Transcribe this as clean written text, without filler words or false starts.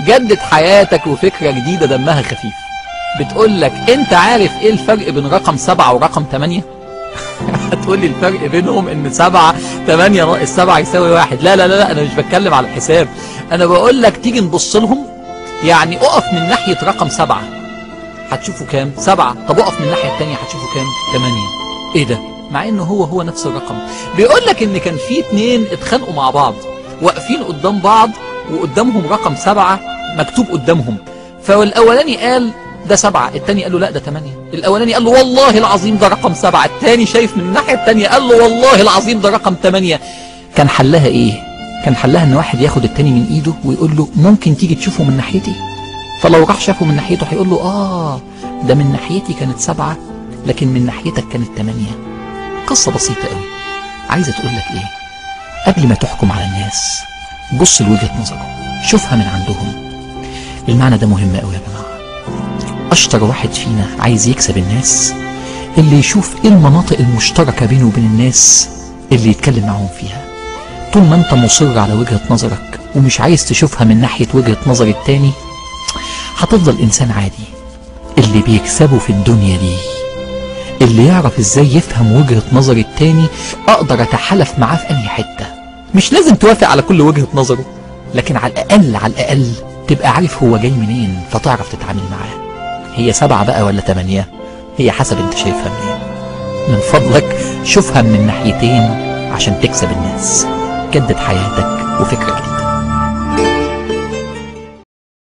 جدد حياتك وفكرة جديدة دمها خفيف. بتقول لك انت عارف ايه الفرق بين رقم 7 ورقم 8؟ هتقول لي الفرق بينهم ان 7 8 ناقص 7 يساوي 1. لا لا لا، انا مش بتكلم على الحساب، انا بقول لك تيجي نبص لهم. يعني اقف من ناحية رقم 7 هتشوفوا كام؟ 7. طب اقف من الناحية التانية هتشوفوا كام؟ 8. ايه ده؟ مع انه هو نفس الرقم. بيقول لك ان كان في 2 اتخانقوا مع بعض واقفين قدام بعض وقدامهم رقم 7 مكتوب قدامهم، فالاولاني قال ده 7، التاني قال له لا ده 8. الاولاني قال له والله العظيم ده رقم 7، التاني شايف من الناحية التانية قال له والله العظيم ده رقم 8. كان حلها ايه؟ كان حلها ان واحد ياخد التاني من ايده ويقول له ممكن تيجي تشوفه من ناحيتي؟ فلو راح شافه من ناحيته هيقول له ده من ناحيتي كانت 7 لكن من ناحيتك كانت 8. قصة بسيطة قوي. عايزة تقول لك ايه؟ قبل ما تحكم على الناس بص لوجهة نظرهم، شوفها من عندهم. المعنى ده مهم قوي يا جماعة. اشطر واحد فينا عايز يكسب الناس اللي يشوف ايه المناطق المشتركة بينه وبين الناس اللي يتكلم معهم فيها. طول ما انت مصر على وجهة نظرك ومش عايز تشوفها من ناحية وجهة نظر التاني هتفضل انسان عادي. اللي بيكسبه في الدنيا دي اللي يعرف ازاي يفهم وجهة نظر التاني. اقدر اتحالف معاه في اي حتة، مش لازم توافق على كل وجهة نظره، لكن على الاقل تبقى عارف هو جاي منين فتعرف تتعامل معاه. هي 7 بقى ولا 8 هي حسب انت شايفها منين. من فضلك شوفها من الناحيتين عشان تكسب الناس. جدد حياتك وفكرة جديدة.